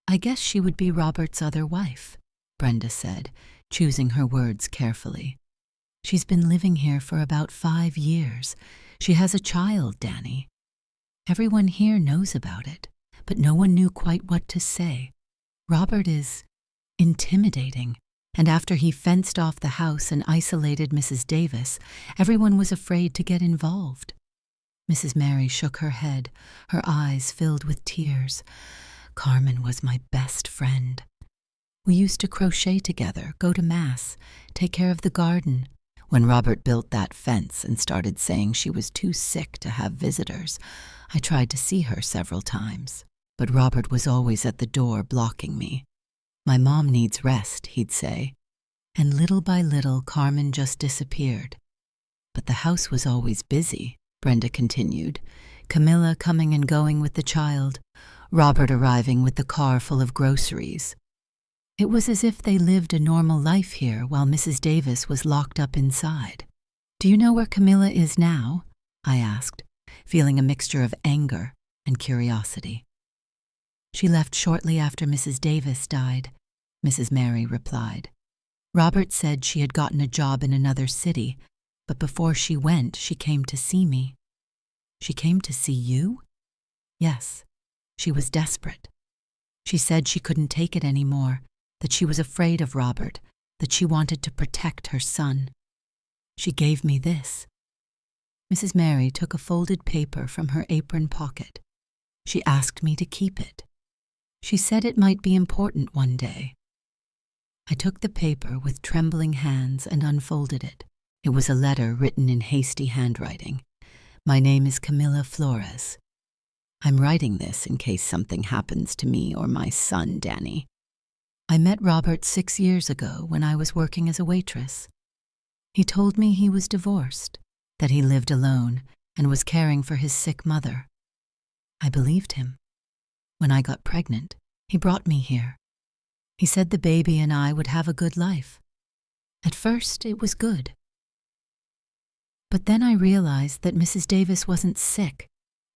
I guess she would be Robert's other wife," Brenda said, choosing her words carefully. "She's been living here for about 5 years. She has a child, Danny. Everyone here knows about it, but no one knew quite what to say. Robert is intimidating, and after he fenced off the house and isolated Mrs. Davis, everyone was afraid to get involved." Mrs. Mary shook her head, her eyes filled with tears. "Carmen was my best friend. We used to crochet together, go to Mass, take care of the garden. When Robert built that fence and started saying she was too sick to have visitors, I tried to see her several times, but Robert was always at the door blocking me. 'My mom needs rest,' he'd say. And little by little, Carmen just disappeared. But the house was always busy," Brenda continued, "Camilla coming and going with the child, Robert arriving with the car full of groceries. It was as if they lived a normal life here while Mrs. Davis was locked up inside. "Do you know where Camilla is now?" I asked, feeling a mixture of anger and curiosity. "She left shortly after Mrs. Davis died," Mrs. Mary replied. "Robert said she had gotten a job in another city, but before she went, she came to see me." "She came to see you?" "Yes. She was desperate. She said she couldn't take it anymore, that she was afraid of Robert, that she wanted to protect her son. She gave me this." Mrs. Mary took a folded paper from her apron pocket. She asked me to keep it. She said it might be important one day. I took the paper with trembling hands and unfolded it. It was a letter written in hasty handwriting. "My name is Camilla Flores. I'm writing this in case something happens to me or my son, Danny. I met Robert 6 years ago when I was working as a waitress. He told me he was divorced, that he lived alone and was caring for his sick mother. I believed him. When I got pregnant, he brought me here. He said the baby and I would have a good life. At first, it was good. But then I realized that Mrs. Davis wasn't sick.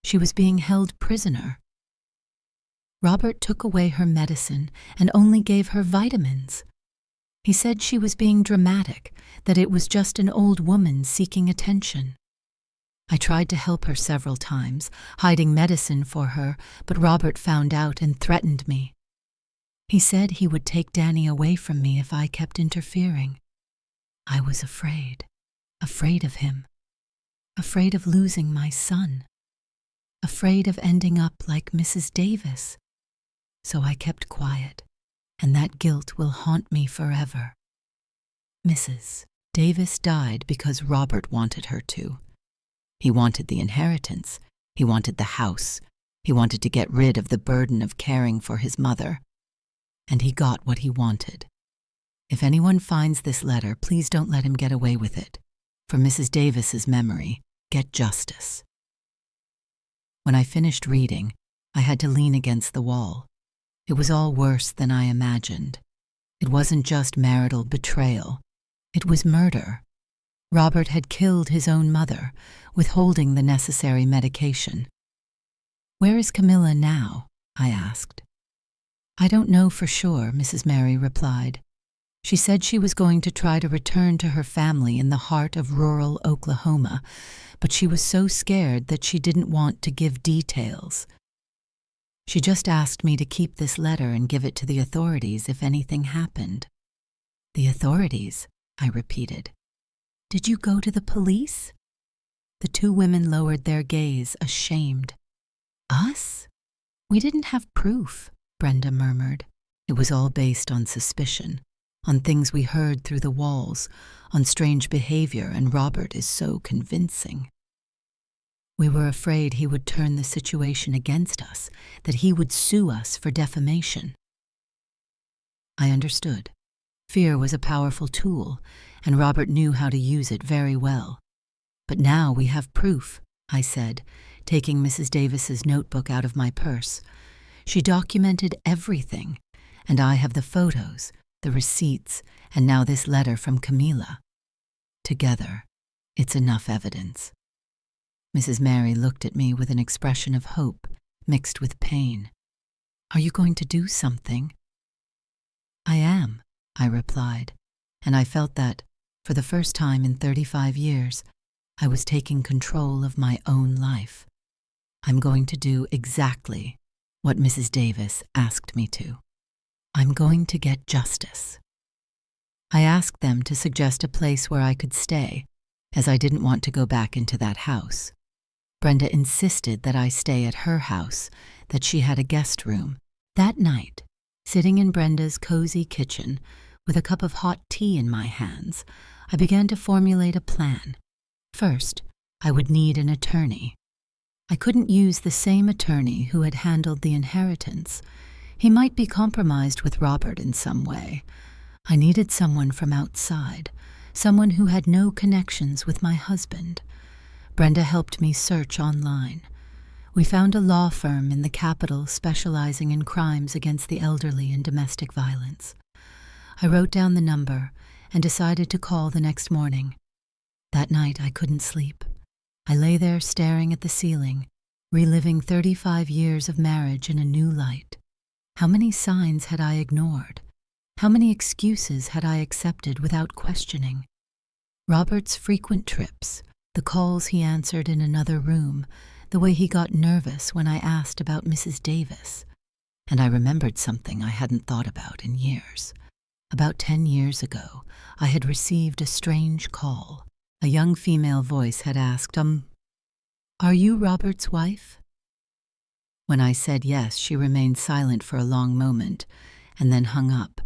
She was being held prisoner. Robert took away her medicine and only gave her vitamins. He said she was being dramatic, that it was just an old woman seeking attention. I tried to help her several times, hiding medicine for her, but Robert found out and threatened me. He said he would take Danny away from me if I kept interfering. I was afraid of him, afraid of losing my son, afraid of ending up like Mrs. Davis. So I kept quiet, and that guilt will haunt me forever. Mrs. Davis died because Robert wanted her to. He wanted the inheritance. He wanted the house. He wanted to get rid of the burden of caring for his mother. And he got what he wanted. If anyone finds this letter, please don't let him get away with it. For Mrs. Davis's memory, get justice. When I finished reading, I had to lean against the wall. It was all worse than I imagined. It wasn't just marital betrayal. It was murder. Robert had killed his own mother, withholding the necessary medication. "Where is Camilla now?" I asked. "I don't know for sure," Mrs. Mary replied. She said she was going to try to return to her family in the heart of rural Oklahoma, but she was so scared that she didn't want to give details. She just asked me to keep this letter and give it to the authorities if anything happened. "The authorities?" I repeated. "Did you go to the police?" The two women lowered their gaze, ashamed. "Us? We didn't have proof," Brenda murmured. "It was all based on suspicion, on things we heard through the walls, on strange behavior, and Robert is so convincing. We were afraid he would turn the situation against us, that he would sue us for defamation." I understood. Fear was a powerful tool, and Robert knew how to use it very well. "But now we have proof," I said, taking Mrs. Davis's notebook out of my purse. "She documented everything, and I have the photos, the receipts, and now this letter from Camilla. Together, it's enough evidence." Mrs. Mary looked at me with an expression of hope mixed with pain. "Are you going to do something?" "I am," I replied, and I felt that, for the first time in 35 years, I was taking control of my own life. I'm going to do exactly what Mrs. Davis asked me to. I'm going to get justice. I asked them to suggest a place where I could stay, as I didn't want to go back into that house. Brenda insisted that I stay at her house, that she had a guest room. That night, sitting in Brenda's cozy kitchen, with a cup of hot tea in my hands, I began to formulate a plan. First, I would need an attorney. I couldn't use the same attorney who had handled the inheritance. He might be compromised with Robert in some way. I needed someone from outside, someone who had no connections with my husband. Brenda helped me search online. We found a law firm in the capital specializing in crimes against the elderly and domestic violence. I wrote down the number and decided to call the next morning. That night I couldn't sleep. I lay there staring at the ceiling, reliving 35 years of marriage in a new light. How many signs had I ignored? How many excuses had I accepted without questioning? Robert's frequent trips, the calls he answered in another room, the way he got nervous when I asked about Mrs. Davis. And I remembered something I hadn't thought about in years. About 10 years ago, I had received a strange call. A young female voice had asked, "Are you Robert's wife?" When I said yes, she remained silent for a long moment and then hung up.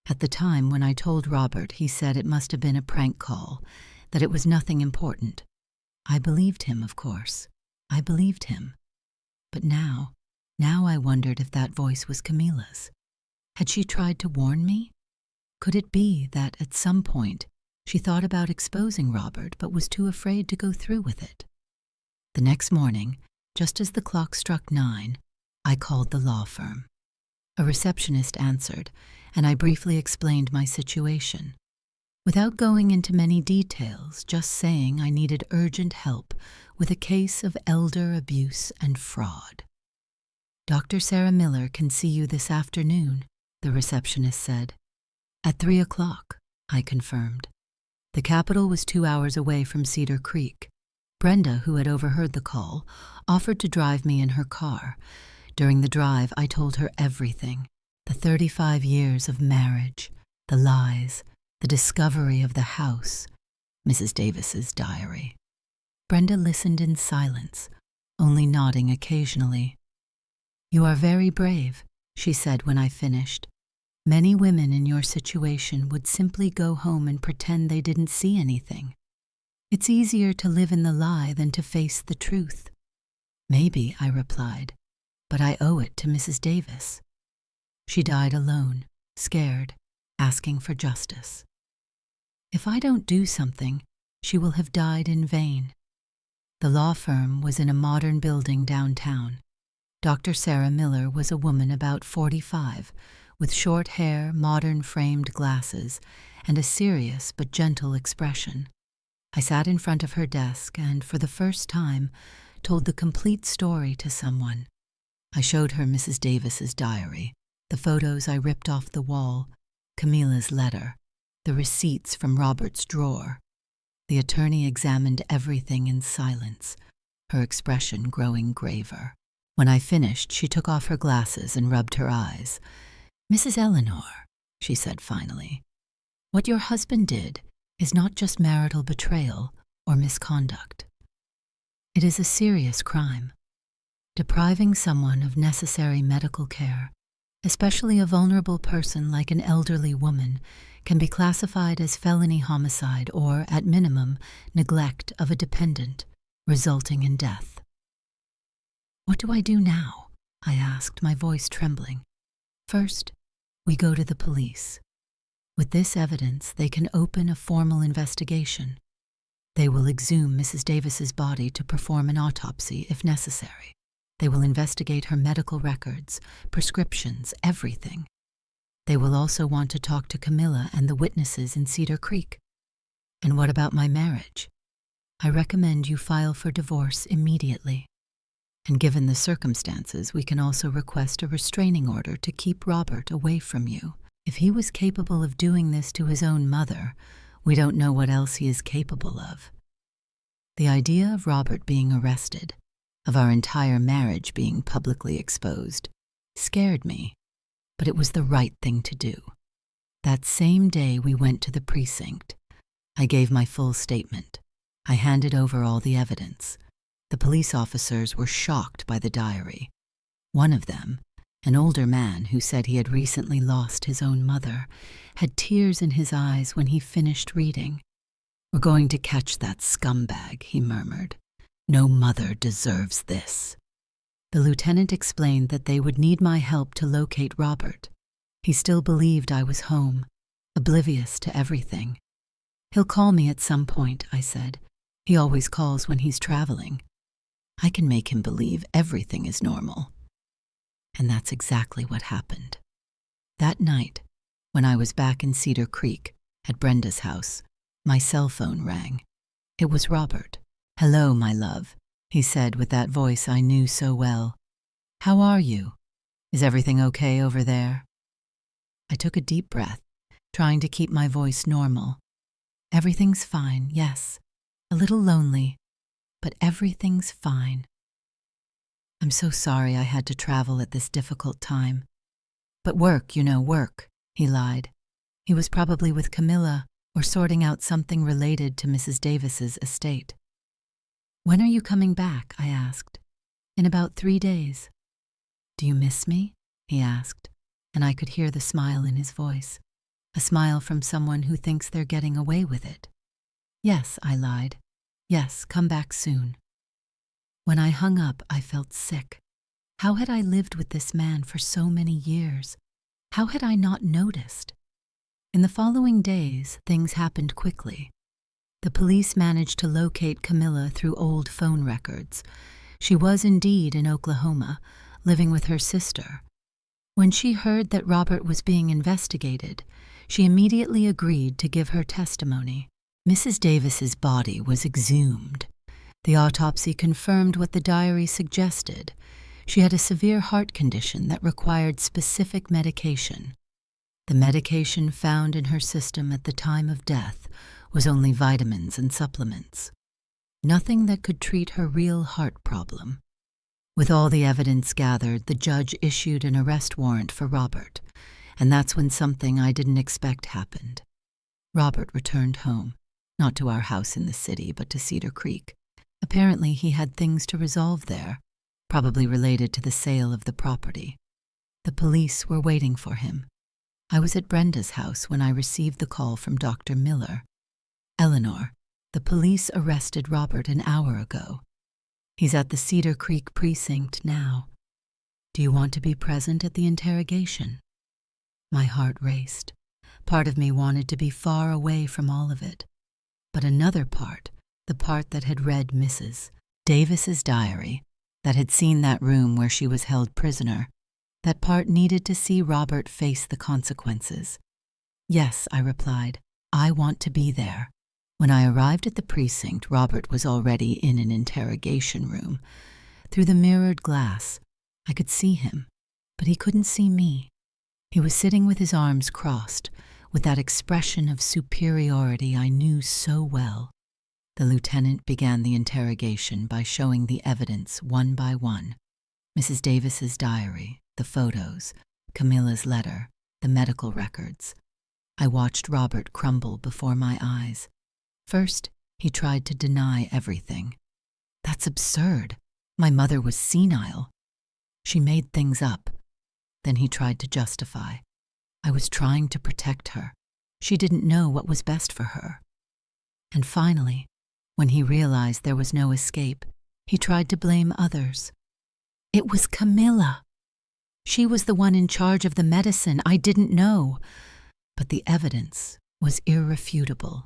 At the time, when I told Robert, he said it must have been a prank call, that it was nothing important. I believed him, of course. I believed him. But now I wondered if that voice was Camilla's. Had she tried to warn me? Could it be that at some point she thought about exposing Robert but was too afraid to go through with it? The next morning, just as the clock struck 9, I called the law firm. A receptionist answered, and I briefly explained my situation. Without going into many details, just saying I needed urgent help with a case of elder abuse and fraud. "Dr. Sarah Miller can see you this afternoon," the receptionist said. "At 3 o'clock, I confirmed. The Capitol was 2 hours away from Cedar Creek. Brenda, who had overheard the call, offered to drive me in her car. During the drive, I told her everything: the 35 years of marriage, the lies, the discovery of the house, Mrs. Davis's diary. Brenda listened in silence, only nodding occasionally. "You are very brave," she said when I finished. "Many women in your situation would simply go home and pretend they didn't see anything. It's easier to live in the lie than to face the truth." "Maybe," I replied, "but I owe it to Mrs. Davis. She died alone, scared, asking for justice. If I don't do something, she will have died in vain." The law firm was in a modern building downtown. Dr. Sarah Miller was a woman about 45, with short hair, modern framed glasses, and a serious but gentle expression. I sat in front of her desk and, for the first time, told the complete story to someone. I showed her Mrs. Davis's diary, the photos I ripped off the wall, Camilla's letter, the receipts from Robert's drawer. The attorney examined everything in silence, her expression growing graver. When I finished, she took off her glasses and rubbed her eyes. "Mrs. Eleanor," she said finally, "what your husband did is not just marital betrayal or misconduct. It is a serious crime. Depriving someone of necessary medical care, especially a vulnerable person like an elderly woman, can be classified as felony homicide or, at minimum, neglect of a dependent, resulting in death." "What do I do now?" I asked, my voice trembling. "First, we go to the police. With this evidence, they can open a formal investigation. They will exhume Mrs. Davis's body to perform an autopsy if necessary. They will investigate her medical records, prescriptions, everything. They will also want to talk to Camilla and the witnesses in Cedar Creek. And what about my marriage? I recommend you file for divorce immediately. And given the circumstances, we can also request a restraining order to keep Robert away from you. If he was capable of doing this to his own mother, we don't know what else he is capable of." The idea of Robert being arrested, of our entire marriage being publicly exposed, scared me, but it was the right thing to do. That same day we went to the precinct. I gave my full statement. I handed over all the evidence. The police officers were shocked by the diary. One of them, an older man who said he had recently lost his own mother, had tears in his eyes when he finished reading. "We're going to catch that scumbag," he murmured. "No mother deserves this." The lieutenant explained that they would need my help to locate Robert. He still believed I was home, oblivious to everything. "He'll call me at some point," I said. "He always calls when he's traveling. I can make him believe everything is normal." And that's exactly what happened. That night, When I was back in Cedar Creek, at Brenda's house, my cell phone rang. It was Robert. "Hello, my love," he said with that voice I knew so well. "How are you? Is everything okay over there?" I took a deep breath, trying to keep my voice normal. "Everything's fine, yes. A little lonely, but everything's fine. I'm so sorry I had to travel at this difficult time. But work, work," he lied. He was probably with Camilla or sorting out something related to Mrs. Davis's estate. "When are you coming back?" I asked. "In about 3 days." "Do you miss me?" he asked, and I could hear the smile in his voice, a smile from someone who thinks they're getting away with it. "Yes," I lied. "Yes, come back soon." When I hung up, I felt sick. How had I lived with this man for so many years? How had I not noticed? In the following days, things happened quickly. The police managed to locate Camilla through old phone records. She was indeed in Oklahoma, living with her sister. When she heard that Robert was being investigated, she immediately agreed to give her testimony. Mrs. Davis's body was exhumed. The autopsy confirmed what the diary suggested. She had a severe heart condition that required specific medication. The medication found in her system at the time of death was only vitamins and supplements. Nothing that could treat her real heart problem. With all the evidence gathered, the judge issued an arrest warrant for Robert, and that's when something I didn't expect happened. Robert returned home, not to our house in the city, but to Cedar Creek. Apparently he had things to resolve there, probably related to the sale of the property. The police were waiting for him. I was at Brenda's house when I received the call from Dr. Miller. "Eleanor, the police arrested Robert an hour ago. He's at the Cedar Creek precinct now. Do you want to be present at the interrogation?" My heart raced. Part of me wanted to be far away from all of it. But another part, the part that had read Mrs. Davis's diary, that had seen that room where she was held prisoner, that part needed to see Robert face the consequences. "Yes," I replied, "I want to be there." When I arrived at the precinct, Robert was already in an interrogation room. Through the mirrored glass, I could see him, but he couldn't see me. He was sitting with his arms crossed, with that expression of superiority I knew so well. The lieutenant began the interrogation by showing the evidence one by one. Mrs. Davis's diary, the photos, Camilla's letter, the medical records. I watched Robert crumble before my eyes. First, he tried to deny everything. "That's absurd. My mother was senile. She made things up." Then he tried to justify. "I was trying to protect her. She didn't know what was best for her." And finally, when he realized there was no escape, he tried to blame others. "It was Camilla. She was the one in charge of the medicine. I didn't know." But the evidence was irrefutable.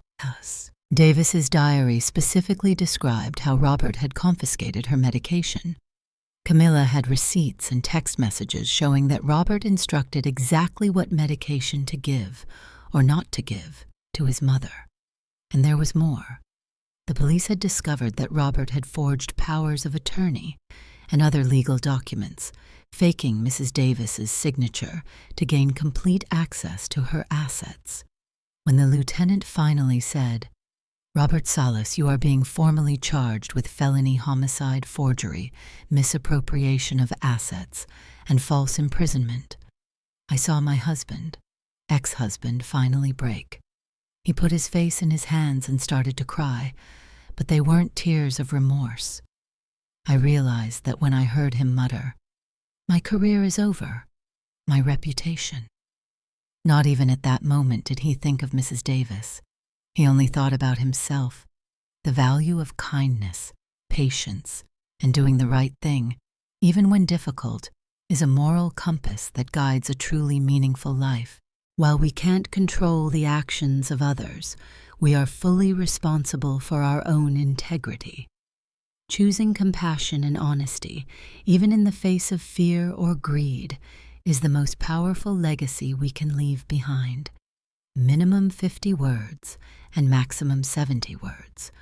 Davis's diary specifically described how Robert had confiscated her medication. Camilla had receipts and text messages showing that Robert instructed exactly what medication to give, or not to give, to his mother. And there was more. The police had discovered that Robert had forged powers of attorney and other legal documents, faking Mrs. Davis's signature to gain complete access to her assets. When the lieutenant finally said, "Robert Salas, you are being formally charged with felony homicide, forgery, misappropriation of assets, and false imprisonment," I saw my husband, ex-husband, finally break. He put his face in his hands and started to cry, but they weren't tears of remorse. I realized that when I heard him mutter, "My career is over, my reputation." Not even at that moment did he think of Mrs. Davis. He only thought about himself. The value of kindness, patience, and doing the right thing, even when difficult, is a moral compass that guides a truly meaningful life. While we can't control the actions of others, we are fully responsible for our own integrity. Choosing compassion and honesty, even in the face of fear or greed, is the most powerful legacy we can leave behind. Minimum 50 words and maximum 70 words.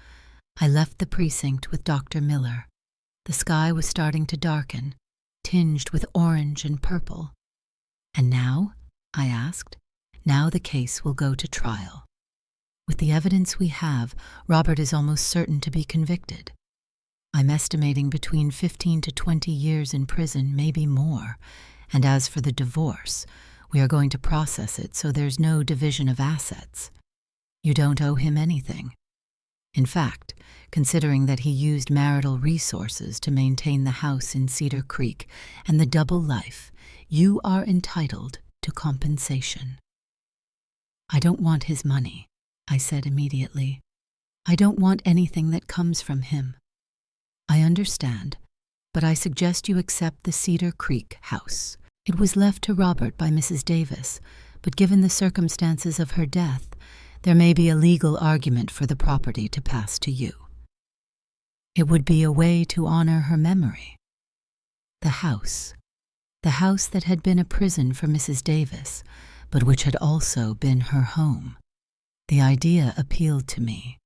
I left the precinct with Dr. Miller. The sky was starting to darken, tinged with orange and purple. "And now?" I asked. "Now the case will go to trial. With the evidence we have, Robert is almost certain to be convicted. I'm estimating between 15 to 20 years in prison, maybe more. And as for the divorce, we are going to process it so there's no division of assets. You don't owe him anything. In fact, considering that he used marital resources to maintain the house in Cedar Creek and the double life, you are entitled to compensation." "I don't want his money," I said immediately. "I don't want anything that comes from him." "I understand, but I suggest you accept the Cedar Creek house. It was left to Robert by Mrs. Davis, but given the circumstances of her death, there may be a legal argument for the property to pass to you. It would be a way to honor her memory." The house that had been a prison for Mrs. Davis, but which had also been her home. The idea appealed to me.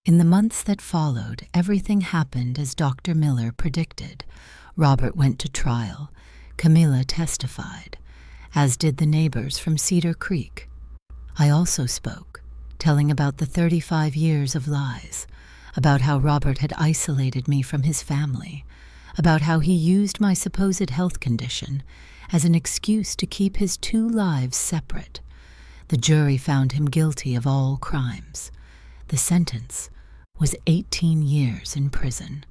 In the months that followed, everything happened as Dr. Miller predicted. Robert went to trial. Camilla testified, as did the neighbors from Cedar Creek. I also spoke, telling about the 35 years of lies, about how Robert had isolated me from his family, about how he used my supposed health condition as an excuse to keep his 2 lives separate. The jury found him guilty of all crimes. The sentence was 18 years in prison.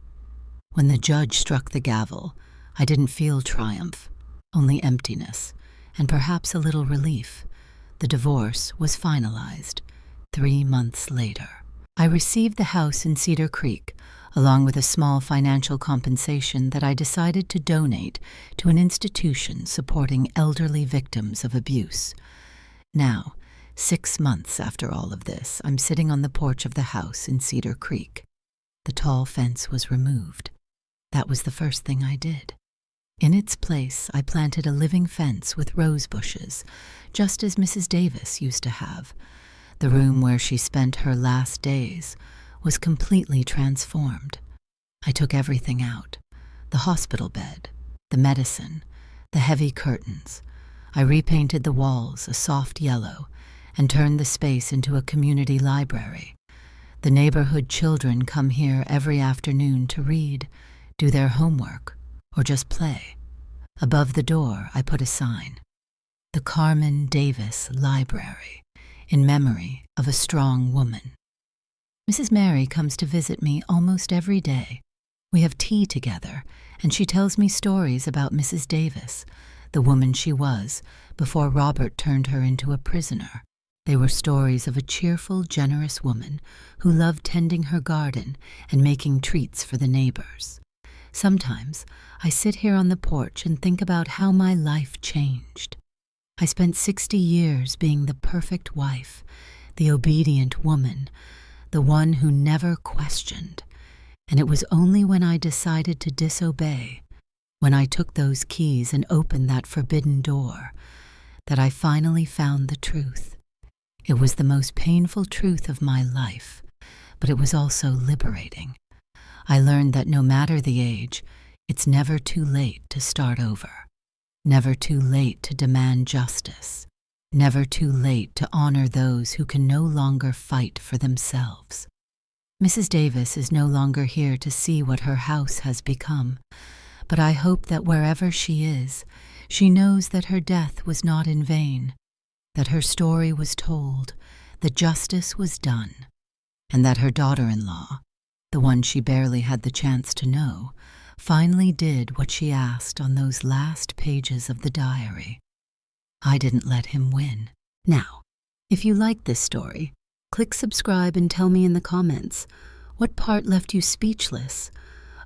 When the judge struck the gavel, I didn't feel triumph, only emptiness, and perhaps a little relief. The divorce was finalized 3 months later. I received the house in Cedar Creek, along with a small financial compensation that I decided to donate to an institution supporting elderly victims of abuse. Now, 6 months after all of this, I'm sitting on the porch of the house in Cedar Creek. The tall fence was removed. That was the first thing I did. In its place, I planted a living fence with rose bushes, just as Mrs. Davis used to have. The room where she spent her last days was completely transformed. I took everything out: the hospital bed, the medicine, the heavy curtains. I repainted the walls a soft yellow and turned the space into a community library. The neighborhood children come here every afternoon to read, do their homework, or just play. Above the door, I put a sign: "The Carmen Davis Library, in memory of a strong woman." Mrs. Mary comes to visit me almost every day. We have tea together, and she tells me stories about Mrs. Davis, the woman she was before Robert turned her into a prisoner. They were stories of a cheerful, generous woman who loved tending her garden and making treats for the neighbors. Sometimes I sit here on the porch and think about how my life changed. I spent 60 years being the perfect wife, the obedient woman, the one who never questioned. And it was only when I decided to disobey, when I took those keys and opened that forbidden door, that I finally found the truth. It was the most painful truth of my life, but it was also liberating. I learned that no matter the age, it's never too late to start over. Never too late to demand justice. Never too late to honor those who can no longer fight for themselves. Mrs. Davis is no longer here to see what her house has become, but I hope that wherever she is, she knows that her death was not in vain, that her story was told, that justice was done, and that her daughter-in-law, the one she barely had the chance to know, finally did what she asked on those last pages of the diary. I didn't let him win. Now, if you like this story, click subscribe and tell me in the comments what part left you speechless.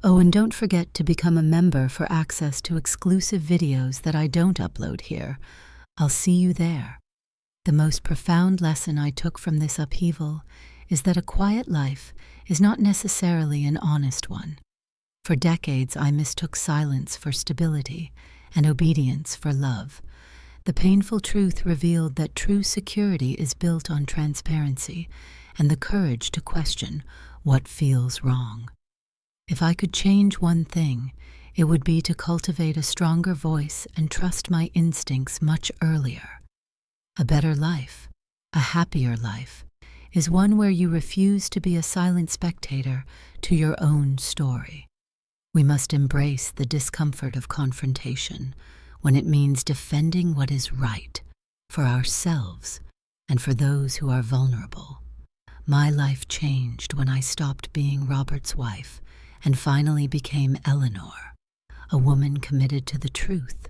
Oh, and don't forget to become a member for access to exclusive videos that I don't upload here. I'll see you there. The most profound lesson I took from this upheaval is that a quiet life is not necessarily an honest one. For decades, I mistook silence for stability, and obedience for love. The painful truth revealed that true security is built on transparency and the courage to question what feels wrong. If I could change one thing, it would be to cultivate a stronger voice and trust my instincts much earlier. A better life, a happier life, is one where you refuse to be a silent spectator to your own story. We must embrace the discomfort of confrontation when it means defending what is right for ourselves and for those who are vulnerable. My life changed when I stopped being Robert's wife and finally became Eleanor, a woman committed to the truth,